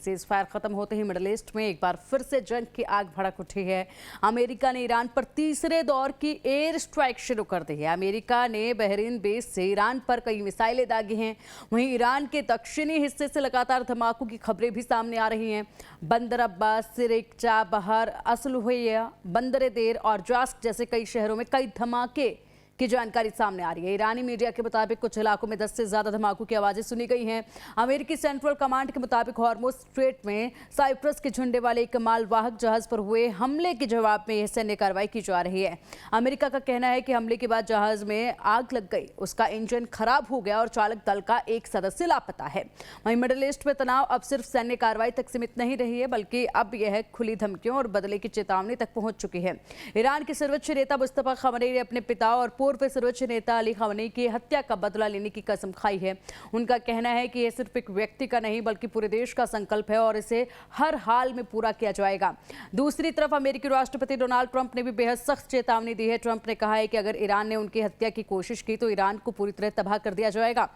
Cease fire खत्म होते ही middle east में एक बार फिर से जंग की आग भड़क उठी है। अमेरिका ने ईरान पर तीसरे दौर की एयर स्ट्राइक शुरू कर दी है। अमेरिका ने बहरीन बेस से ईरान पर कई मिसाइलें दागी हैं। वहीं ईरान के दक्षिणी हिस्से से लगातार धमाकों की खबरें भी सामने आ रही हैं। बंदर अब्बास, सिरिक, चाबहार, असलहुया, बंदर देर और जास्क जैसे कई शहरों में कई धमाके की जानकारी सामने आ रही है। ईरानी मीडिया के मुताबिक कुछ इलाकों में 10 से ज्यादा धमाकों की आवाजें सुनी गई हैं। अमेरिकी सेंट्रल कमांड के मुताबिक हॉर्मुज स्ट्रेट में साइप्रस के झंडे वाले एक मालवाहक जहाज पर हुए हमले के जवाब में यह सैन्य कार्रवाई की जा रही है। अमेरिका का कहना है कि हमले के बाद जहाज में आग लग गई, उसका इंजन खराब हो गया और चालक दल का एक सदस्य लापता है। वहीं मिडिल ईस्ट में तनाव अब सिर्फ सैन्य कार्रवाई तक सीमित नहीं रही है, बल्कि अब यह खुली धमकियों और बदले की चेतावनी तक पहुंच चुकी है। ईरान के सर्वोच्च नेता मुस्तफा खमेनी ने अपने पिता और पूर्व सर्वोच्च नेता अली खमेनी की हत्या का बदला लेने की कसम खाई है। उनका कहना है कि यह सिर्फ एक व्यक्ति का नहीं बल्कि पूरे देश का संकल्प है और इसे हर हाल में पूरा किया जाएगा। दूसरी तरफ अमेरिकी राष्ट्रपति डोनाल्ड ट्रंप ने भी बेहद सख्त चेतावनी दी है। ट्रंप ने कहा है कि अगर ईरान ने उनकी हत्या की कोशिश की तो ईरान को पूरी तरह तबाह कर दिया जाएगा।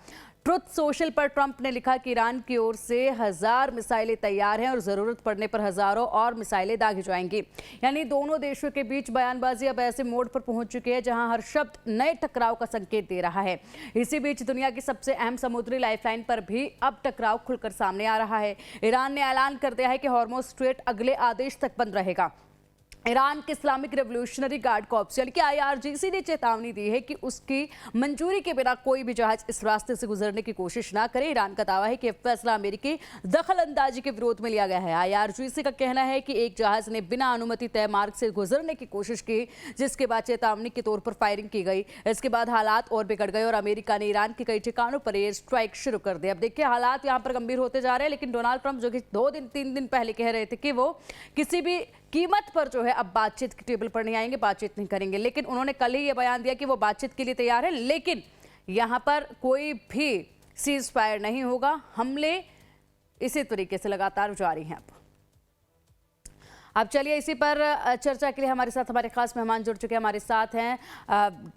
ट्रुथ सोशल पर ट्रंप ने लिखा कि ईरान की ओर से 1000 मिसाइलें तैयार हैं और जरूरत पड़ने पर हजारों और मिसाइलें दागी जाएंगी। यानी दोनों देशों के बीच बयानबाजी अब ऐसे मोड़ पर पहुंच चुकी है जहां हर शब्द नए टकराव का संकेत दे रहा है। इसी बीच दुनिया की सबसे अहम समुद्री लाइफलाइन पर भी अब टकराव खुलकर सामने आ रहा है। ईरान ने ऐलान कर दिया है कि हॉर्मुज स्ट्रेट अगले आदेश तक बंद रहेगा। ईरान के इस्लामिक रेवोल्यूशनरी गार्ड कॉर्प्स यानी कि IRGC ने चेतावनी दी है कि उसकी मंजूरी के बिना कोई भी जहाज इस रास्ते से गुजरने की कोशिश ना करे। ईरान का दावा है कि यह फैसला अमेरिकी दखल अंदाजी के विरोध में लिया गया है। IRGC का कहना है कि एक जहाज ने बिना अनुमति तय मार्ग से गुजरने की कोशिश की, जिसके बाद चेतावनी के तौर पर फायरिंग की गई। इसके बाद हालात और बिगड़ गए और अमेरिका ने ईरान के कई ठिकानों पर एयर स्ट्राइक शुरू कर दिया। अब देखिए, हालात यहाँ पर गंभीर होते जा रहे हैं, लेकिन डोनाल्ड ट्रंप जो कि 2-3 दिन पहले कह रहे थे कि वो किसी भी कीमत पर जो है अब बातचीत की टेबल पर नहीं आएंगे, बातचीत नहीं करेंगे, लेकिन उन्होंने कल ही ये बयान दिया कि वो बातचीत के लिए तैयार है, लेकिन यहां पर कोई भी सीज फायर नहीं होगा। हमले इसी तरीके से लगातार जारी हैं। अब चलिए इसी पर चर्चा के लिए हमारे साथ हमारे खास मेहमान जुड़ चुके हैं। हमारे साथ हैं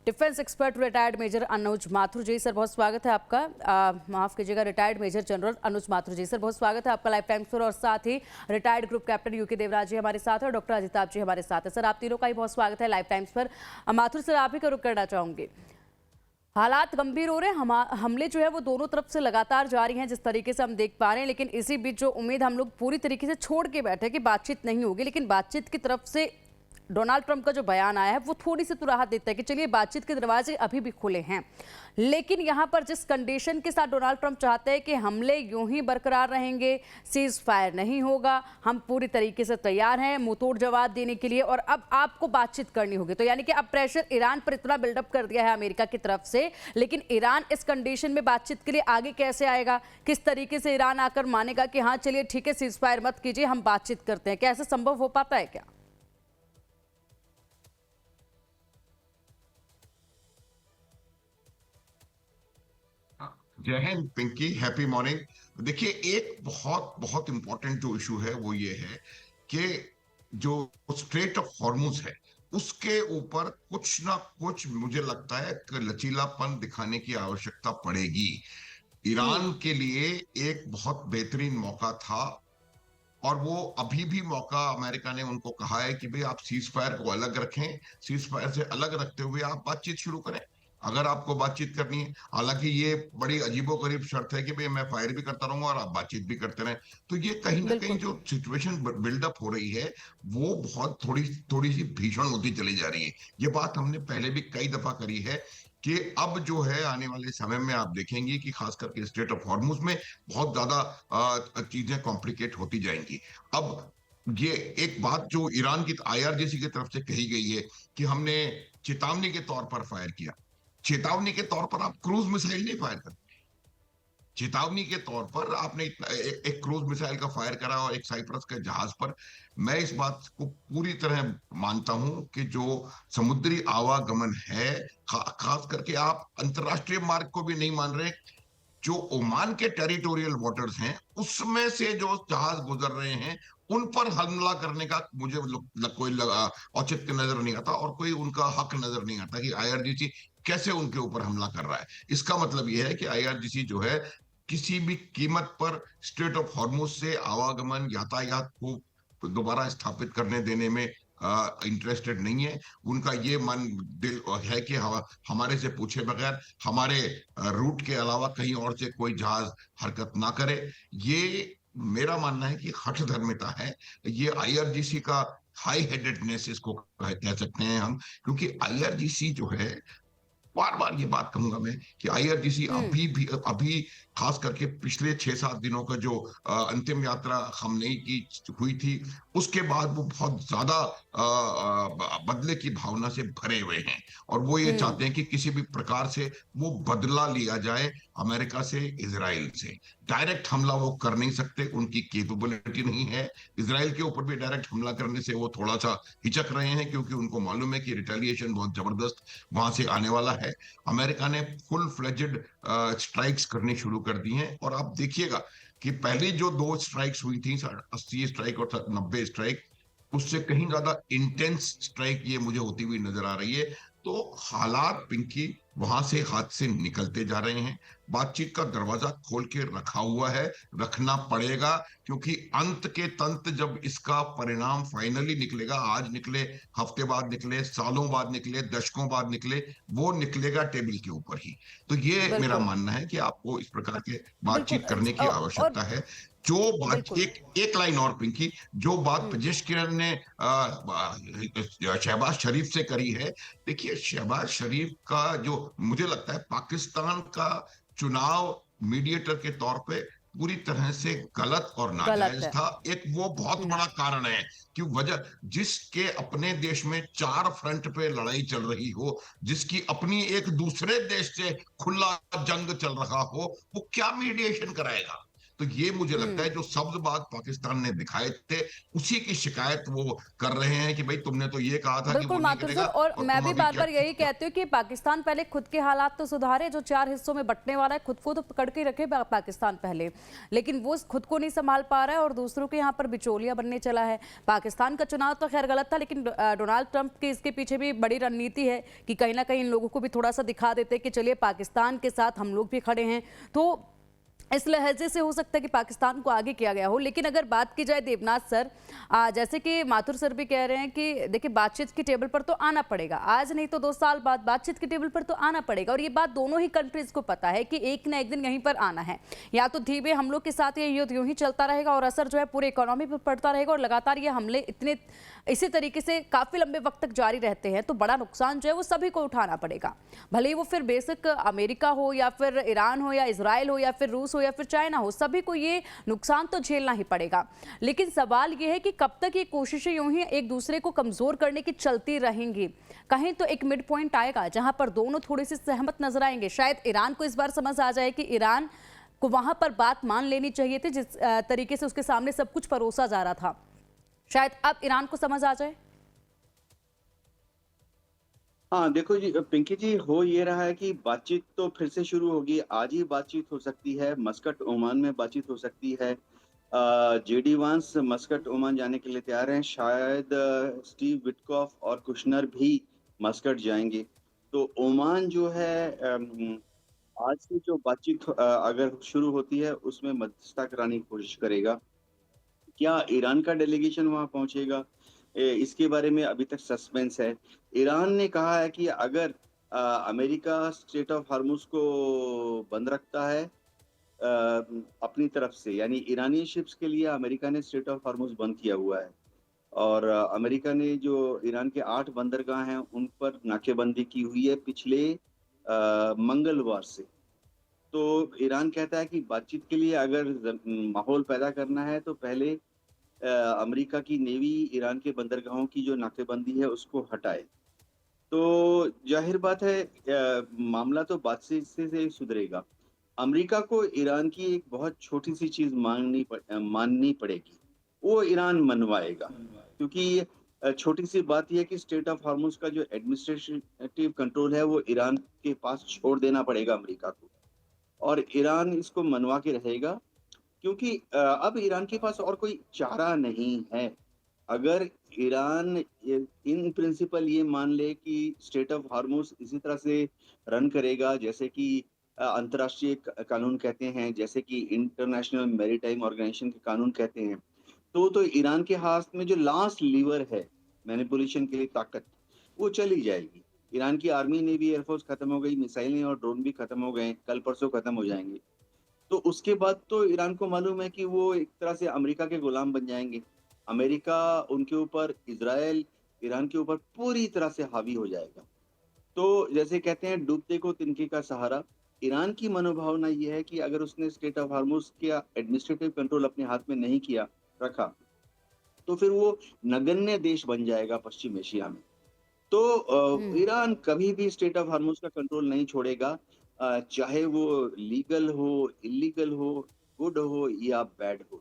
defence expert retired major Anuj Mathur ji. Sir बहुत स्वागत है आपका। माफ कीजिएगा, retired major general Anuj Mathur ji. Sir बहुत स्वागत है आपका लाइफ टाइम्स पर। और साथ ही retired group captain UK Devraj ji हमारे साथ है और डॉक्टर अजिताभ जी हमारे साथ है। सर आप तीनों का ही बहुत स्वागत है लाइफ टाइम्स पर। माथुर सर आप ही का रुख करना चाहूंगी। हालात गंभीर हो रहे हैं, हमले जो है वो दोनों तरफ से लगातार जारी हैं जिस तरीके से हम देख पा रहे हैं, लेकिन इसी बीच जो उम्मीद हम लोग पूरी तरीके से छोड़ के बैठे कि बातचीत नहीं होगी, लेकिन बातचीत की तरफ से डोनाल्ड ट्रंप का जो बयान आया है वो थोड़ी सी तो राहत देता है कि चलिए बातचीत के दरवाजे अभी भी खुले हैं। लेकिन यहाँ पर जिस कंडीशन के साथ डोनाल्ड ट्रंप चाहते हैं कि हमले यूं ही बरकरार रहेंगे, सीज फायर नहीं होगा, हम पूरी तरीके से तैयार हैं मुंहतोड़ जवाब देने के लिए और अब आपको बातचीत करनी होगी। तो यानी कि अब प्रेशर ईरान पर इतना बिल्डअप कर दिया है अमेरिका की तरफ से, लेकिन ईरान इस कंडीशन में बातचीत के लिए आगे कैसे आएगा? किस तरीके से ईरान आकर मानेगा कि हाँ चलिए ठीक है, सीज फायर मत कीजिए, हम बातचीत करते हैं? क्या ऐसा संभव हो पाता है क्या? जय हिंद पिंकी, हैप्पी मॉर्निंग। देखिए, एक बहुत बहुत इंपॉर्टेंट जो इशू है वो ये है कि जो स्ट्रेट ऑफ हॉर्मुज है उसके ऊपर कुछ ना कुछ मुझे लगता है कि लचीलापन दिखाने की आवश्यकता पड़ेगी। ईरान के लिए एक बहुत बेहतरीन मौका था और वो अभी भी मौका अमेरिका ने उनको कहा है कि भाई आप सीज फायर को अलग रखें, सीज फायर से अलग रखते हुए आप बातचीत शुरू करें अगर आपको बातचीत करनी है। हालांकि ये बड़ी अजीबोगरीब शर्त है कि भाई मैं फायर भी करता रहूंगा और आप बातचीत भी करते रहें। तो ये कहीं ना कहीं जो सिचुएशन बिल्डअप हो रही है वो बहुत थोड़ी थोड़ी सी भीषण होती चली जा रही है। ये बात हमने पहले भी कई दफा करी है कि अब जो है आने वाले समय में आप देखेंगे कि खास करके स्टेट ऑफ हॉर्मुज में बहुत ज्यादा चीजें कॉम्प्लिकेट होती जाएंगी। अब ये एक बात जो ईरान की IRGC की तरफ से कही गई है कि हमने चेतावनी के तौर पर फायर किया। चेतावनी के तौर पर आप क्रूज मिसाइल नहीं फायर करते। चेतावनी के तौर पर आपने एक क्रूज मिसाइल का फायर करा और एक साइप्रस के जहाज पर। मैं इस बात को पूरी तरह मानता हूं कि जो समुद्री आवागमन है, खास करके आप अंतरराष्ट्रीय मार्ग को भी नहीं मान रहे, जो ओमान के टेरिटोरियल वाटर्स हैं उसमें से जो जहाज गुजर रहे हैं उन पर हमला करने का मुझे कोई औचित्य नजर नहीं आता और कोई उनका हक नजर नहीं आता कि IRGC कैसे उनके ऊपर हमला कर रहा है। इसका मतलब यह है कि IRGC जो है किसी भी कीमत पर स्ट्रेट ऑफ हॉर्मुज से आवागमन यातायात को दोबारा स्थापित करने देने में इंटरेस्टेड नहीं है। उनका ये मन दिल है कि हमारे से पूछे बगैर हमारे रूट के अलावा कहीं और से कोई जहाज हरकत ना करे। ये मेरा मानना है कि हठ धर्मिता है। ये आईआरजीसी का हाई हेडेडनेस इसको कह सकते हैं हम, क्योंकि आईआरजीसी जो है, बार बार ये बात कहूंगा मैं कि आईआरजीसी हम्म। अभी खास करके पिछले 6-7 दिनों का जो अंतिम यात्रा खamenei की हुई थी, उसके बाद वो बहुत ज्यादा बदले की भावना से भरे हुए हैं। और वो ये हम्म। चाहते हैं कि किसी भी प्रकार से वो बदला लिया जाए अमेरिका से, इजराइल से। डायरेक्ट हमला वो कर नहीं सकते, उनकी केपेबिलिटी नहीं है। इसराइल के ऊपर भी डायरेक्ट हमला करने से वो थोड़ा सा हिचक रहे हैं, क्योंकि उनको मालूम है कि रिटेलिएशन बहुत जबरदस्त वहां से आने वाला है। अमेरिका ने फुल फ्लेजेड स्ट्राइक्स करनी शुरू कर दी हैं, और आप देखिएगा कि पहली जो 2 स्ट्राइक्स हुई थी, 80 स्ट्राइक और 90 स्ट्राइक, उससे कहीं ज्यादा इंटेंस स्ट्राइक ये मुझे होती हुई नजर आ रही है। तो हालात पिंकी वहां से हाथ से निकलते जा रहे हैं। बातचीत का दरवाजा खोल के रखा हुआ है, रखना पड़ेगा, क्योंकि अंत के तंत जब इसका परिणाम फाइनली निकलेगा, आज निकले, हफ्ते बाद निकले, सालों बाद निकले, दशकों बाद निकले, वो निकलेगा टेबल के ऊपर ही। तो ये मेरा बिल्कुल। मानना है कि आपको इस प्रकार के बिल्कुल। बातचीत करने की और आवश्यकता है। जो बात, बिल्कुल। एक एक लाइन और पिंकी, जो बात हम्म। ब्रजेश किरण ने शहबाज शरीफ से करी है। देखिए, शहबाज शरीफ का जो मुझे लगता है पाकिस्तान का चुनाव मीडिएटर के तौर पे पूरी तरह से गलत और गलत नाजायज है। था। एक वो बहुत हम्म। बड़ा कारण है कि वजह, जिसके अपने देश में 4 फ्रंट पे लड़ाई चल रही हो, जिसकी अपनी एक दूसरे देश से खुला जंग चल रहा हो, वो क्या मीडिएशन कराएगा? तो ये मुझे लगता है हम्म। जो शब्दबाज पाकिस्तान ने दिखाए थे, उसी की शिकायत वो कर रहे हैं कि भाई तुमने तो ये कहा था कि बिल्कुल वो नहीं माथुर करेगा, सर, और और मैं तुम भी अभी बार क्या बार यही कहती हूँ कि पाकिस्तान पहले खुद के हालात तो सुधारे, जो 4 हिस्सों में बंटने वाला है खुद को तो पकड़ के रखे पाकिस्तान पहले, लेकिन वो खुद को नहीं संभाल पा रहा है और दूसरों के यहाँ पर बिचौलिया बनने चला है। पाकिस्तान का चुनाव तो खैर गलत था, लेकिन डोनाल्ड ट्रंप के इसके पीछे भी बड़ी रणनीति है कि कहीं ना कहीं इन लोगों को भी थोड़ा सा दिखा देते कि चलिए पाकिस्तान के साथ हम लोग भी खड़े हैं। तो इस लहजे से हो सकता है कि पाकिस्तान को आगे किया गया हो। लेकिन अगर बात की जाए देवनाथ सर, जैसे कि माथुर सर भी कह रहे हैं कि देखिए बातचीत की टेबल पर तो आना पड़ेगा, आज नहीं तो 2 साल बाद बातचीत की टेबल पर तो आना पड़ेगा, और ये बात दोनों ही कंट्रीज को पता है कि एक ना एक दिन यहीं पर आना है। या तो धीमे हम लोग के साथ ये युद्ध यूं ही चलता रहेगा और असर जो है पूरे इकोनॉमी पर पड़ता रहेगा, और लगातार ये हमले इतने इसी तरीके से काफी लंबे वक्त तक जारी रहते हैं तो बड़ा नुकसान जो है वो सभी को उठाना पड़ेगा, भले ही वो फिर बेसिक अमेरिका हो या फिर ईरान हो या इजराइल हो या फिर रूस हो या फिर चाइना हो, सभी को ये नुकसान तो झेलना ही पड़ेगा। लेकिन सवाल ये है कि कब तक ये कोशिशें यूं ही एक दूसरे को कमजोर करने की चलती रहेंगी। कहीं तो एक मिड पॉइंट आएगा जहां पर दोनों थोड़े से सहमत नजर आएंगे। शायद ईरान को इस बार समझ आ जाए कि ईरान को वहां पर बात मान लेनी चाहिए थी, जिस तरीके से उसके सामने सब कुछ परोसा जा रहा था, शायद अब ईरान को समझ आ जाए। हाँ देखो जी, पिंकी जी, हो ये रहा है कि बातचीत तो फिर से शुरू होगी। आज ही बातचीत हो सकती है, मस्कट ओमान में बातचीत हो सकती है। जेडी वांस मस्कट ओमान जाने के लिए तैयार हैं। शायद स्टीव विटकॉफ और कुशनर भी मस्कट जाएंगे। तो ओमान जो है, आज से जो बातचीत अगर शुरू होती है उसमें मध्यस्थता कराने की कोशिश करेगा। क्या ईरान का डेलीगेशन वहां पहुंचेगा, इसके बारे में अभी तक सस्पेंस है। ईरान ने कहा है कि अगर अमेरिका स्ट्रेट ऑफ हार्मुज को बंद रखता है अपनी तरफ से, यानी ईरानी शिप्स के लिए अमेरिका ने स्ट्रेट ऑफ हार्मुज बंद किया हुआ है, और अमेरिका ने जो ईरान के 8 बंदरगाह हैं उन पर नाकेबंदी की हुई है पिछले मंगलवार से। तो ईरान कहता है कि बातचीत के लिए अगर माहौल पैदा करना है तो पहले अमेरिका की नेवी ईरान के बंदरगाहों की जो नाकेबंदी है उसको हटाए। तो जाहिर बात है मामला तो बातचीत से सुधरेगा। अमेरिका को ईरान की एक बहुत छोटी सी चीज माननी पड़ेगी, वो ईरान मनवाएगा। क्योंकि छोटी सी बात यह है कि स्टेट ऑफ हार्मुज का जो एडमिनिस्ट्रेटिव कंट्रोल है वो ईरान के पास छोड़ देना पड़ेगा अमेरिका को, और ईरान इसको मनवा के रहेगा। क्योंकि अब ईरान के पास और कोई चारा नहीं है। अगर ईरान इन प्रिंसिपल ये मान ले कि स्टेट ऑफ हार्मुज इसी तरह से रन करेगा जैसे कि अंतर्राष्ट्रीय कानून कहते हैं, जैसे कि इंटरनेशनल मैरीटाइम ऑर्गेनाइजेशन के कानून कहते हैं, तो ईरान के हाथ में जो लास्ट लीवर है मैनिपुलेशन के लिए ताकत, वो चली जाएगी। ईरान की आर्मी, नेवी, एयरफोर्स खत्म हो गई, मिसाइलें और ड्रोन भी खत्म हो गए, कल परसों खत्म हो जाएंगे। तो उसके बाद तो ईरान को मालूम है कि वो एक तरह से अमेरिका के गुलाम बन जाएंगे। अमेरिका उनके ऊपर, इजराइल ईरान के ऊपर पूरी तरह से हावी हो जाएगा। तो जैसे कहते हैं, डूबते को तिनके का सहारा। ईरान की मनोभावना ये है कि अगर उसने स्ट्रेट ऑफ हार्मुज का एडमिनिस्ट्रेटिव कंट्रोल अपने हाथ में नहीं किया रखा, तो फिर वो नगण्य देश बन जाएगा पश्चिम एशिया में। तो हम्म। ईरान कभी भी स्ट्रेट ऑफ हार्मुज का कंट्रोल नहीं छोड़ेगा, चाहे वो लीगल हो, इलीगल हो, गुड हो या बैड हो।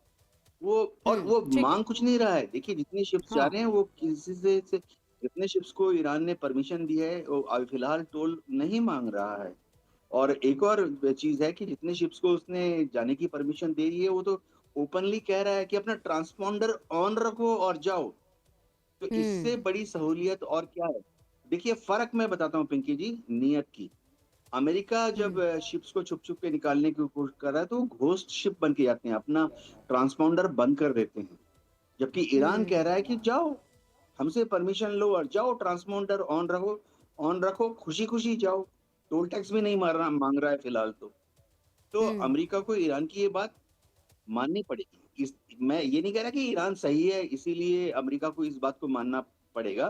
वो और वो ठीक है। मांग कुछ नहीं रहा है। देखिए, जितने शिप्स जा हाँ। रहे हैं वो किसी से जितने शिप्स को ईरान ने परमिशन दी है, वो अभी फिलहाल टोल नहीं मांग रहा है। और एक और चीज है कि जितने शिप्स को उसने जाने की परमिशन दे दी है, वो तो ओपनली कह रहा है कि अपना ट्रांसपॉन्डर ऑन रखो और जाओ। तो इससे हम्म। बड़ी सहूलियत और क्या है? देखिए, फर्क मैं बताता हूँ पिंकी जी, नियत की। अमेरिका जब हम्म। शिप्स को छुप-छुप के निकालने की कोशिश कर रहा है, तो वो घोस्ट शिप बन के जाते हैं, अपना ट्रांसपॉन्डर बंद कर देते हैं। जबकि ईरान कह रहा है कि जाओ, हमसे परमिशन लो और जाओ, ट्रांसपॉन्डर ऑन रखो, खुशी-खुशी जाओ। टोल टैक्स भी नहीं माँग रहा है फिलहाल तो। तो हम्म। अमेरिका को ईरान की ये बात माननी पड़ेगी। मैं ये नहीं कह रहा कि ईरान सही है, इसीलिए अमेरिका को इस बात को मानना पड़ेगा।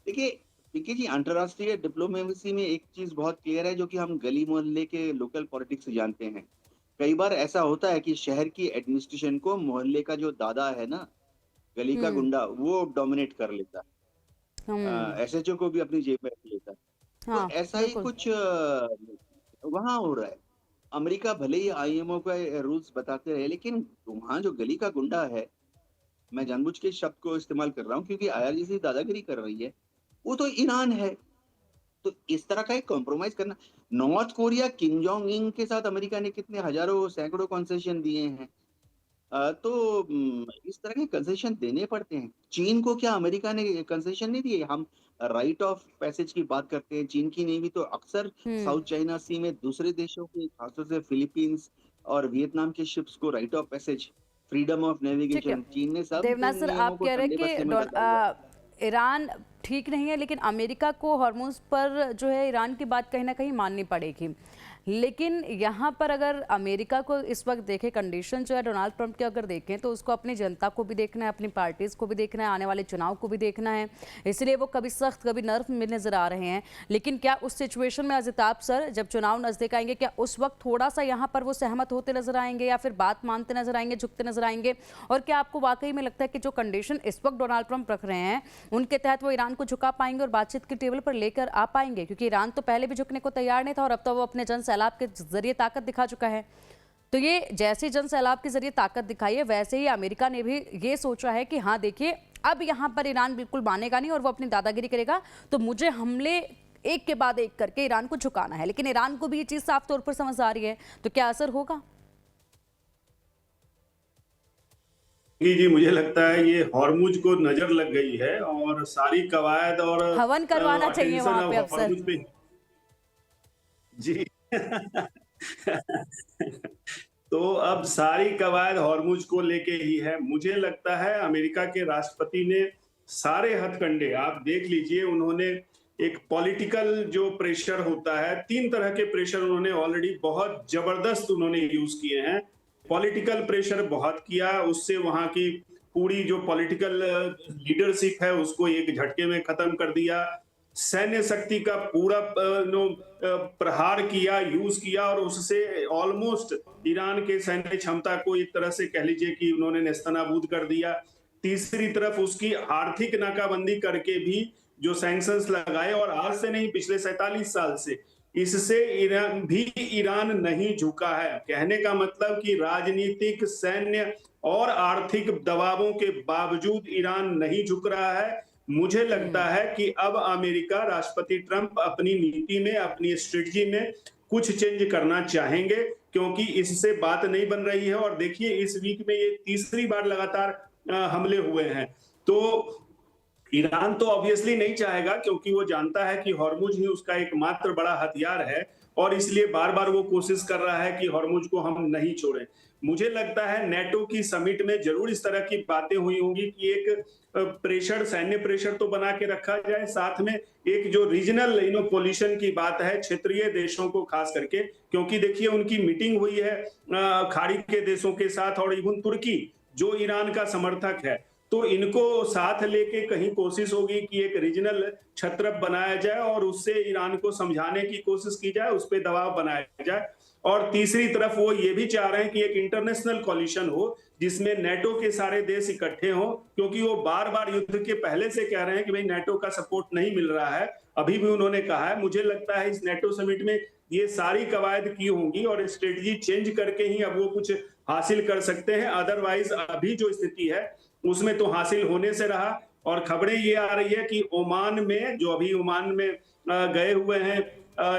देखिए, देखिए जी, अंतर्राष्ट्रीय डिप्लोमेसी में एक चीज बहुत क्लियर है, जो कि हम गली मोहल्ले के लोकल पॉलिटिक्स से जानते हैं। कई बार ऐसा होता है कि शहर की एडमिनिस्ट्रेशन को मोहल्ले का जो दादा है ना, गली का हम्म। गुंडा, वो डोमिनेट कर लेता हम्म। है। एसएचओ को भी अपनी जेब में रख लेता है। तो हाँ, ऐसा ही बिल्कुल। कुछ वहां हो रहा है। अमेरिका भले ही आईएमओ का रूल्स बताते रहे, लेकिन वहां जो गली का गुंडा है, मैं जानबूझ के इस शब्द को इस्तेमाल कर रहा हूँ क्योंकि आईआरजीसी दादागिरी कर रही है, वो तो ईरान है। तो इस तरह का एक कॉम्प्रोमाइज करना, नॉर्थ कोरिया किम जोंग इन के साथ अमेरिका ने कितने हजारों सैकड़ों कंसेशन दिए हैं। तो इस तरह के कंसेशन देने पड़ते हैं। चीन को क्या अमेरिका ने कंसेशन नहीं दिए? हम राइट ऑफ पैसेज की बात करते हैं, चीन की नेवी तो अक्सर हम्म। साउथ चाइना सी में दूसरे देशों के, खासतौर से फिलीपींस और वियतनाम के शिप्स को right of passage, freedom of ठीक है। नेविगेशन, चीन ने सब देवनाथ इन सर, नियमों आप को कह रहे ठंडे हैं बस्ते कि में डाला हुआ है। ईरान ठीक नहीं है, लेकिन अमेरिका को हॉर्मोन्स पर जो है ईरान की बात कहीं ना कहीं माननी पड़ेगी। लेकिन यहाँ पर अगर अमेरिका को इस वक्त देखें, कंडीशन जो है डोनाल्ड ट्रंप के अगर देखें, तो उसको अपनी जनता को भी देखना है, अपनी पार्टीज को भी देखना है, आने वाले चुनाव को भी देखना है। इसलिए वो कभी सख्त कभी नर्म में नजर आ रहे हैं। लेकिन क्या उस सिचुएशन में अजिताब सर, जब चुनाव नजदीक आएंगे, क्या उस वक्त थोड़ा सा यहाँ पर वो सहमत होते नजर आएंगे या फिर बात मानते नजर आएंगे, झुकते नजर आएंगे? और क्या आपको वाकई में लगता है कि जो कंडीशन इस वक्त डोनाल्ड ट्रंप रख रहे हैं, उनके तहत वो ईरान को झुका पाएंगे और बातचीत के टेबल पर लेकर आ पाएंगे? क्योंकि ईरान तो पहले भी झुकने को तैयार नहीं था और अब तो वो अपने जन सैलाब के जरिए ताकत दिखा चुका है। तो ये जैसे जन सैलाब के जरिए ताकत दिखाई है, वैसे ही अमेरिका ने भी ये सोचा है कि हाँ देखिए, अब यहाँ पर ईरान बिल्कुल मानेगा नहीं और वो अपनी दादागिरी करेगा, तो मुझे हमले एक के बाद एक करके ईरान को झुकाना है। लेकिन ईरान को भी ये चीज साफ तौर पर समझ आ रही है, तो क्या असर होगा? जी, मुझे लगता है ये हॉर्मुज को नजर लग गई है और सारी कवायद और हवन करवाना चाहिए अटेंशन वहां पे अब अफसर। हॉर्मुज पे। जी। तो अब सारी कवायद हॉर्मुज को लेके ही है। मुझे लगता है अमेरिका के राष्ट्रपति ने सारे हथकंडे, आप देख लीजिए, उन्होंने एक पॉलिटिकल जो प्रेशर होता है, 3 तरह के प्रेशर उन्होंने ऑलरेडी बहुत जबरदस्त उन्होंने यूज किए हैं। पॉलिटिकल प्रेशर बहुत किया, उससे वहां की पूरी जो पॉलिटिकल लीडरशिप है उसको एक झटके में खत्म कर दिया। सैन्य शक्ति का पूरा प्रहार किया, यूज किया और उससे ऑलमोस्ट ईरान के सैन्य क्षमता को एक तरह से कह लीजिए कि उन्होंने नेस्तनाबूद कर दिया। तीसरी तरफ उसकी आर्थिक नाकाबंदी करके भी जो सैंक्शंस लगाए, और आज से नहीं, पिछले 47 साल से, इससे ईरान नहीं झुका है। कहने का मतलब कि राजनीतिक, सैन्य और आर्थिक दबावों के बावजूद ईरान नहीं झुक रहा है। मुझे लगता है कि अब अमेरिका, राष्ट्रपति ट्रंप अपनी नीति में, अपनी स्ट्रेटजी में कुछ चेंज करना चाहेंगे, क्योंकि इससे बात नहीं बन रही है। और देखिए, इस वीक में ये तीसरी बार लगातार हमले हुए हैं। तो ईरान तो ऑब्वियसली नहीं चाहेगा, क्योंकि वो जानता है कि हॉर्मुज ही उसका एकमात्र बड़ा हथियार है। और इसलिए बार बार वो कोशिश कर रहा है कि हॉर्मुज को हम नहीं छोड़ें। मुझे लगता है नेटो की समिट में जरूर इस तरह की बातें हुई होंगी कि एक प्रेशर, सैन्य प्रेशर तो बना के रखा जाए, साथ में एक जो रीजनल पॉलिशन की बात है, क्षेत्रीय देशों को खास करके, क्योंकि देखिए उनकी मीटिंग हुई है खाड़ी के देशों के साथ, और इवन तुर्की जो ईरान का समर्थक है, तो इनको साथ लेके कहीं कोशिश होगी कि एक रीजनल छत्र बनाया जाए और उससे ईरान को समझाने की कोशिश की जाए, उस पर दबाव बनाया जाए। और तीसरी तरफ वो ये भी चाह रहे हैं कि एक इंटरनेशनल कॉलिशन हो जिसमें नेटो के सारे देश इकट्ठे हों, क्योंकि वो बार बार युद्ध के पहले से कह रहे हैं कि भाई नेटो का सपोर्ट नहीं मिल रहा है। अभी भी उन्होंने कहा है। मुझे लगता है इस नेटो समिट में ये सारी कवायद की होंगी और स्ट्रेटजी चेंज करके ही अब वो कुछ हासिल कर सकते हैं। अदरवाइज अभी जो स्थिति है उसमें तो हासिल होने से रहा। और खबरें ये आ रही है कि ओमान में, जो अभी ओमान में गए हुए हैं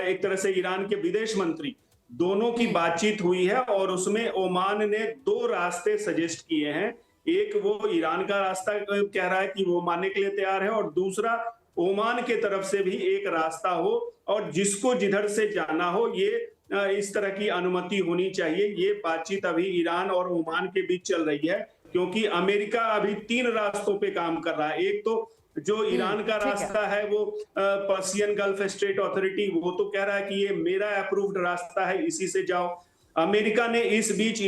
एक तरह से ईरान के विदेश मंत्री, दोनों की बातचीत हुई है और उसमें ओमान ने 2 रास्ते सजेस्ट किए हैं। एक वो ईरान का रास्ता कह रहा है कि वो मानने के लिए तैयार है, और दूसरा ओमान के तरफ से भी एक रास्ता हो और जिसको जिधर से जाना हो ये इस तरह की अनुमति होनी चाहिए। ये बातचीत अभी ईरान और ओमान के बीच चल रही है, क्योंकि अमेरिका अभी 3 रास्तों पे काम कर रहा है। एक तो जो ईरान का रास्ता है वो पर्सियन गल्फ स्टेट अथॉरिटी, वो तो कह रहा है कि ये मेरा अप्रूव्ड रास्ता है, इसी से जाओ। अमेरिका ने इस बीच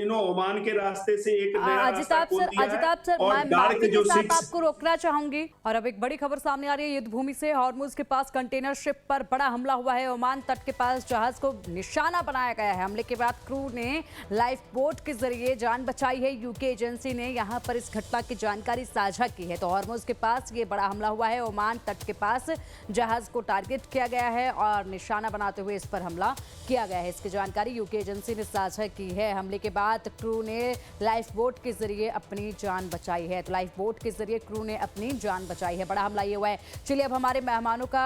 ओमान के रास्ते से एक नया रास्ता खोल दिया है। और मैं माफी के साथ आपको रोकना चाहूंगी। और अब एक बड़ी खबर सामने आ रही है, युद्ध भूमि से हॉर्मुज के पास कंटेनर शिप पर बड़ा हमला हुआ है। ओमान तट के पास जहाज को निशाना बनाया गया है। हमले के बाद क्रू ने लाइफ बोट के जरिए जान बचाई है। यूके एजेंसी ने यहाँ पर इस घटना की जानकारी साझा की है। तो हॉर्मुज के पास ये बड़ा हमला हुआ है। ओमान तट के पास जहाज को टारगेट किया गया है और निशाना बनाते हुए इस पर हमला किया गया है। इसकी जानकारी यूके एजेंसी ने साझा की है। हमले के बाद क्रू ने लाइफ बोट के जरिए अपनी जान बचाई है। तो लाइफ बोट के जरिए क्रू ने अपनी जान बचाई है। बड़ा हमला ये हुआ है। चलिए अब हमारे मेहमानों का